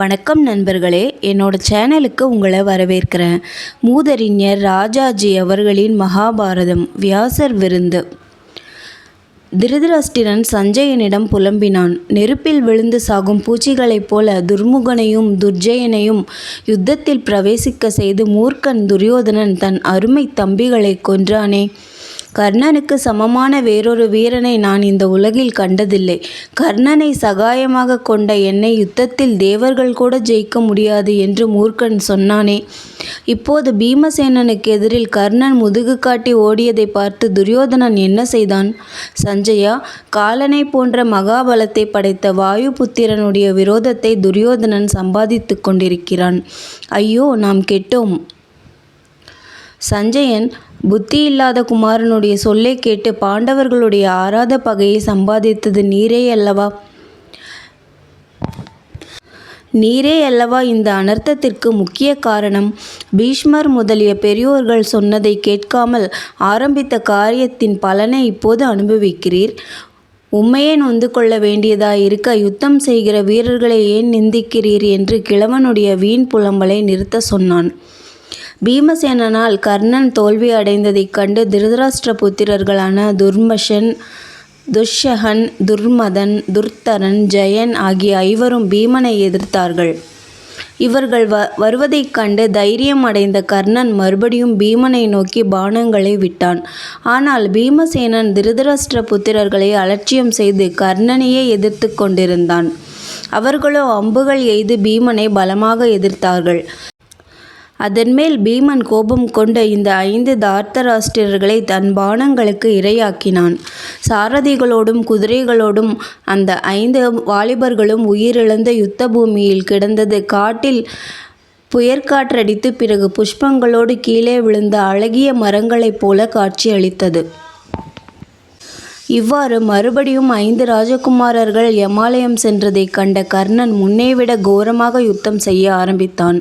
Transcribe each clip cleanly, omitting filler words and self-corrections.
வணக்கம் நண்பர்களே, என்னோட சேனலுக்கு உங்களை வரவேற்கிறேன். மூதறிஞர் ராஜாஜி அவர்களின் மகாபாரதம் வியாசர் விருந்து. திருதராஷ்டிரன் சஞ்சயனிடம் புலம்பினான். நெருப்பில் விழுந்து சாகும் பூச்சிகளைப் போல துர்முகனையும் துர்ஜயனையும் யுத்தத்தில் பிரவேசிக்க செய்து மூர்க்கன் துரியோதனன் தன் அருமை தம்பிகளை கொன்றானே. கர்ணனுக்கு சமமான வேறொரு வீரனை நான் இந்த உலகில் கண்டதில்லை. கர்ணனை சகாயமாக கொண்ட என்னை யுத்தத்தில் தேவர்கள் கூட ஜெயிக்க முடியாது என்று மூர்க்கன் சொன்னானே. இப்போது பீமசேனனுக்கு எதிரில் கர்ணன் முதுகு காட்டி ஓடியதை பார்த்து துரியோதனன் என்ன செய்தான்? சஞ்சயா, காலனை போன்ற மகாபலத்தை படைத்த வாயு புத்திரனுடைய விரோதத்தை துரியோதனன் சம்பாதித்து கொண்டிருக்கிறான். ஐயோ, நாம் கெட்டோம். சஞ்சயன் புத்தியில்லாத குமாரனுடைய சொல்லை கேட்டு பாண்டவர்களுடைய ஆறாத பகையை சம்பாதித்தது நீரே அல்லவா இந்த அனர்த்தத்திற்கு முக்கிய காரணம். பீஷ்மர் முதலிய பெரியோர்கள் சொன்னதை கேட்காமல் ஆரம்பித்த காரியத்தின் பலனை இப்போது அனுபவிக்கிறீர். உண்மையே நொந்து கொள்ள வேண்டியதாயிருக்க யுத்தம் செய்கிற வீரர்களை ஏன் நிந்திக்கிறீர் என்று கிழவனுடைய வீண் புலம்பலை நிறுத்த சொன்னான். பீமசேனனால் கர்ணன் தோல்வி அடைந்ததைக் கண்டு திருதராஷ்டிர புத்திரர்களான துர்மஷன், துஷ்யகன், துர்மதன், துர்த்தரன், ஜெயன் ஆகிய ஐவரும் பீமனை எதிர்த்தார்கள். இவர்கள் வருவதைக் கண்டு தைரியம் அடைந்த கர்ணன் மறுபடியும் பீமனை நோக்கி பாணங்களை விட்டான். ஆனால் பீமசேனன் திருதராஷ்டிர புத்திரர்களை அலட்சியம் செய்து கர்ணனையே எதிர்த்து கொண்டிருந்தான். அவர்களோ அம்புகள் எய்து பீமனை பலமாக எதிர்த்தார்கள். அதன்மேல் பீமன் கோபம் கொண்ட இந்த 5 தார்த்தராஷ்டிரர்களை தன் பாணங்களுக்கு இரையாக்கினான். சாரதிகளோடும் குதிரைகளோடும் அந்த 5 வாலிபர்களும் உயிரிழந்த யுத்த பூமியில் கிடந்தது. காட்டில் புயற்காற்றடித்து பிறகு புஷ்பங்களோடு கீழே விழுந்த அழகிய மரங்களைப் போல காட்சியளித்தது. இவ்வாறு மறுபடியும் 5 ராஜகுமாரர்கள் யமாலயம் சென்றதைக் கண்ட கர்ணன் முன்னைவிட கோரமாக யுத்தம் செய்ய ஆரம்பித்தான்.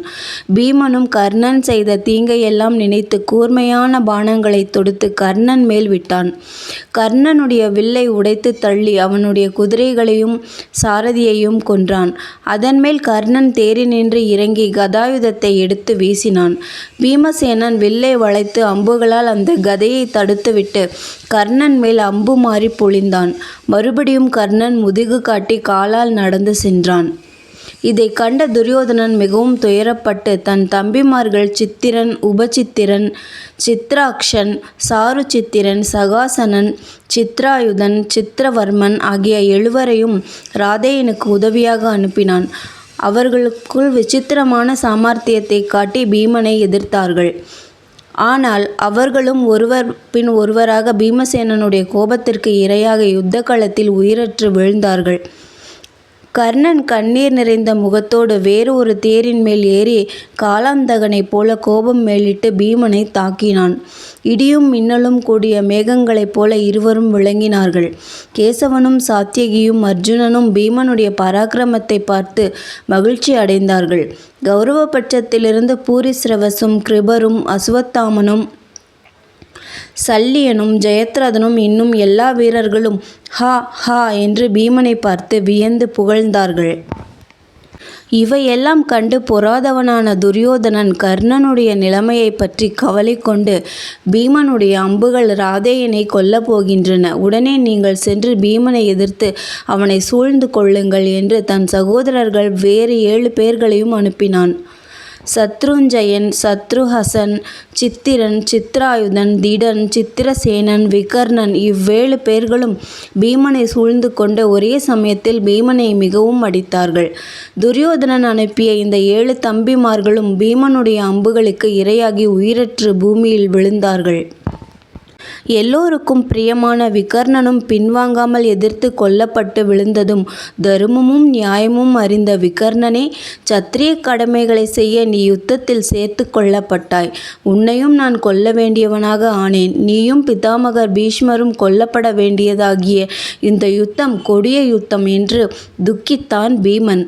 பீமனும் கர்ணன் செய்த தீங்கையெல்லாம் நினைத்து கூர்மையான பாணங்களை தொடுத்து கர்ணன் மேல் விட்டான். கர்ணனுடைய வில்லை உடைத்து தள்ளி அவனுடைய குதிரைகளையும் சாரதியையும் கொன்றான். அதன்மேல் கர்ணன் தேரினின்று இறங்கி கதாயுதத்தை எடுத்து வீசினான். பீமசேனன் வில்லை வளைத்து அம்புகளால் அந்த கதையை தடுத்துவிட்டு கர்ணன் மேல் அம்பு மாறி பொழிந்தான். மறுபடியும் கர்ணன் முதுகு காட்டி காலால் நடந்து சென்றான். இதை கண்ட துரியோதனன் மிகவும் துயரப்பட்டு தன் தம்பிமார்கள் சித்திரன், உபசித்திரன், சித்ராக்ஷன், சாருசித்திரன், சகாசனன், சித்ராயுதன், சித்திரவர்மன் ஆகிய 7வரையும் ராதேயனுக்கு உதவியாக அனுப்பினான். அவர்களுக்குள் விசித்திரமான சாமர்த்தியத்தை காட்டி பீமனை எதிர்த்தார்கள். ஆனால் அவர்களும் ஒருவர் பின் ஒருவராக பீமசேனனுடைய கோபத்திற்கு இரையாக யுத்த களத்தில் உயிரற்று விழுந்தார்கள். கர்ணன் கண்ணீர் நிறைந்த முகத்தோடு வேறு ஒரு தேரின் மேல் ஏறி காலாந்தகனைப் போல கோபம் மேலிட்டு பீமனை தாக்கினான். இடியும் மின்னலும் கூடிய மேகங்களைப் போல இருவரும் விளங்கினார்கள். கேசவனும் சாத்தியகியும் அர்ஜுனனும் பீமனுடைய பராக்கிரமத்தை பார்த்து மகிழ்ச்சி அடைந்தார்கள். கௌரவ பட்சத்திலிருந்து பூரிஸ்ரவசும் கிருபரும் அசுவத்தாமனும் சல்லியனும் ஜெயத்ரதனும் இன்னும் எல்லா வீரர்களும் ஹா ஹா என்று பீமனை பார்த்து வியந்து புகழ்ந்தார்கள். இவையெல்லாம் கண்டு பொறாதவனான துரியோதனன் கர்ணனுடைய நிலைமையை பற்றி கவலை கொண்டு, பீமனுடைய அம்புகள் ராதேயனை கொல்லப் போகின்றன, உடனே நீங்கள் சென்று பீமனை எதிர்த்து அவனை சூழ்ந்து கொள்ளுங்கள் என்று தன் சகோதரர்கள் வேறு 7 பேர்களையும் அனுப்பினான். சத்ருஞ்சயன், சத்ருஹசன், சித்திரன், சித்ராயுதன், திடன், சித்திரசேனன், விகர்ணன் 7 பேர்களும் பீமனை சூழ்ந்து கொண்டு ஒரே சமயத்தில் பீமனை மிகவும் அடித்தார்கள். துரியோதனன் அனுப்பிய இந்த 7 தம்பிமார்களும் பீமனுடைய அம்புகளுக்கு இரையாகி உயிரற்று பூமியில் விழுந்தார்கள். எல்லோருக்கும் பிரியமான விகர்ணனும் பின்வாங்காமல் எதிர்த்து கொல்லப்பட்டு விழுந்ததும் தருமமும் நியாயமும் அறிந்த விகர்ணனே, சத்திரிய கடமைகளை செய்ய நீ யுத்தத்தில் சேர்த்து கொள்ளப்பட்டாய். உன்னையும் நான் கொல்ல வேண்டியவனாக ஆனேன். நீயும் பிதாமகர் பீஷ்மரும் கொல்லப்பட வேண்டியதாகிய இந்த யுத்தம் கொடிய யுத்தம் என்று துக்கித்தான் பீமன்.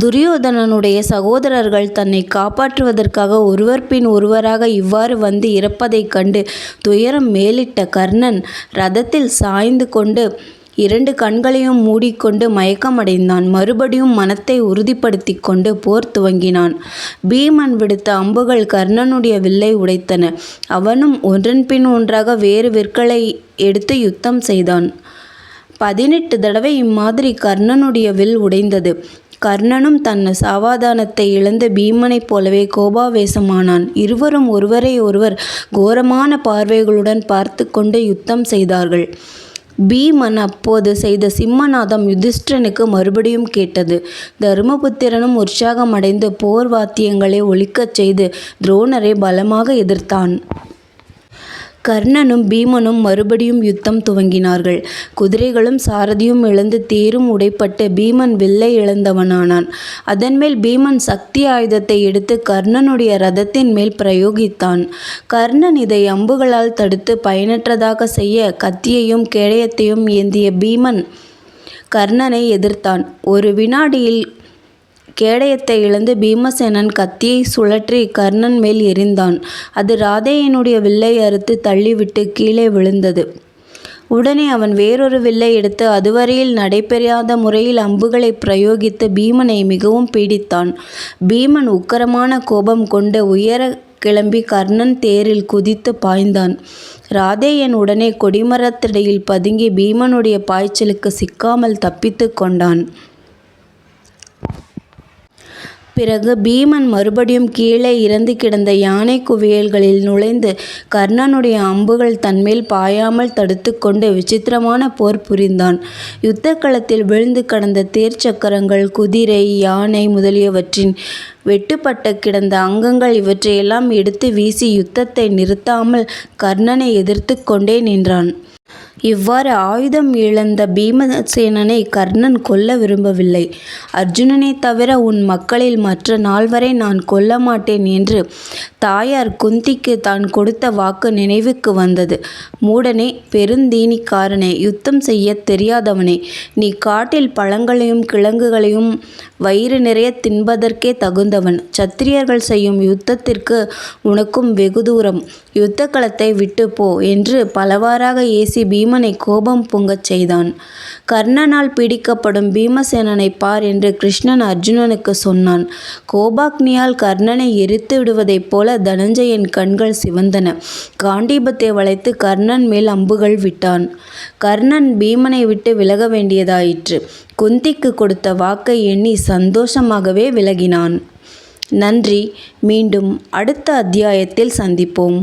துரியோதனனுடைய சகோதரர்கள் தன்னை காப்பாற்றுவதற்காக ஒருவர் பின் ஒருவராக இவ்வாறு வந்து இறப்பதைக் கண்டு துயரம் மேலிட்ட கர்ணன் ரதத்தில் சாய்ந்து கொண்டு 2 கண்களையும் மூடிக்கொண்டு மயக்கமடைந்தான். மறுபடியும் மனத்தை உறுதிப்படுத்தி கொண்டு போர் துவங்கினான். பீமன் விடுத்த அம்புகள் கர்ணனுடைய வில்லை உடைத்தன. அவனும் ஒன்றன் பின் ஒன்றாக வேறு விற்களை எடுத்து யுத்தம் செய்தான். 18 தடவை இம்மாதிரி கர்ணனுடைய வில் உடைந்தது. கர்ணனும் தன் சாவதானத்தை இழந்து பீமனைப் போலவே கோபாவேசமானான். இருவரும் ஒருவரை ஒருவர் கோரமான பார்வைகளுடன் பார்த்து கொண்டு யுத்தம் செய்தார்கள். பீமன் அப்போது செய்த சிம்மநாதம் யுதிஷ்டிரனுக்கு மறுபடியும் கேட்டது. தருமபுத்திரனும் உற்சாகமடைந்து போர் வாத்தியங்களை ஒலிக்கச் செய்து துரோணரை பலமாக எதிர்த்தான். கர்ணனும் பீமனும் மறுபடியும் யுத்தம் துவங்கினார்கள். குதிரைகளும் சாரதியும் இழந்து தேரும் உடைப்பட்டு பீமன் வில்லை இழந்தவனானான். அதன்மேல் பீமன் சக்தி ஆயுதத்தை எடுத்து கர்ணனுடைய ரதத்தின் மேல் பிரயோகித்தான். கர்ணன் இதை அம்புகளால் தடுத்து பயனற்றதாக செய்ய கத்தியையும் கேடயத்தையும் ஏந்திய பீமன் கர்ணனை எதிர்த்தான். ஒரு வினாடியில் கேடயத்தை இழந்து பீமசேனன் கத்தியை சுழற்றி கர்ணன் மேல் எறிந்தான். அது ராதேயனுடைய வில்லை அறுத்து தள்ளிவிட்டு கீழே விழுந்தது. உடனே அவன் வேறொரு வில்லை எடுத்து அதுவரையில் நடைபெறாத முறையில் அம்புகளை பிரயோகித்து பீமனை மிகவும் பீடித்தான். பீமன் உக்கிரமான கோபம் கொண்டு உயர கிளம்பி கர்ணன் தேரில் குதித்து பாய்ந்தான். ராதேயன் உடனே கொடிமரத்திடையில் பதுங்கி பீமனுடைய பாய்ச்சலுக்கு சிக்காமல் தப்பித்து கொண்டான். பிறகு பீமன் மறுபடியும் கீழே இறந்து கிடந்த யானை குவியல்களில் நுழைந்து கர்ணனுடைய அம்புகள் தன்மேல் பாயாமல் தடுத்து கொண்டு விசித்திரமான போர் புரிந்தான். யுத்த களத்தில் விழுந்து கடந்த தேர் சக்கரங்கள், குதிரை, யானை முதலியவற்றின் வெட்டுப்பட்ட கிடந்த அங்கங்கள் இவற்றையெல்லாம் எடுத்து வீசி யுத்தத்தை நிறுத்தாமல் கர்ணனை எதிர்த்து கொண்டே நின்றான். இவ்வாறு ஆயுதம் இழந்த பீமசேனனை கர்ணன் கொல்ல விரும்பவில்லை. அர்ஜுனனை தவிர உன் மக்களில் மற்ற 4வரை நான் கொல்ல மாட்டேன் என்று தாயார் குந்திக்கு தான் கொடுத்த வாக்கு நினைவுக்கு வந்தது. மூடனே, பெருந்தீனிக்காரனே, யுத்தம் செய்ய தெரியாதவனே, நீ காட்டில் பழங்களையும் கிழங்குகளையும் வயிறு நிறைய தின்பதற்கே தகுந்தவன். சத்திரியர்கள் செய்யும் யுத்தத்திற்கு உனக்கும் வெகு தூரம். யுத்த களத்தை விட்டு போ என்று பலவாறாக ஏசி பீமனை கோபம் பொங்கச் செய்தான். கர்ணனால் பீடிக்கப்படும் பீமசேனனை பார் என்று கிருஷ்ணன் அர்ஜுனனுக்கு சொன்னான். கோபாக்னியால் கர்ணனை எரித்து விடுவதைப் போல தனஞ்சயன் கண்கள் சிவந்தன. காண்டீபத்தை வளைத்து கர்ணன் மேல் அம்புகள் விட்டான். கர்ணன் பீமனை விட்டு விலக வேண்டியதாயிற்று. குந்திக்கு கொடுத்த வாக்கை எண்ணி சந்தோஷமாகவே விலகினான். நன்றி. மீண்டும் அடுத்த அத்தியாயத்தில் சந்திப்போம்.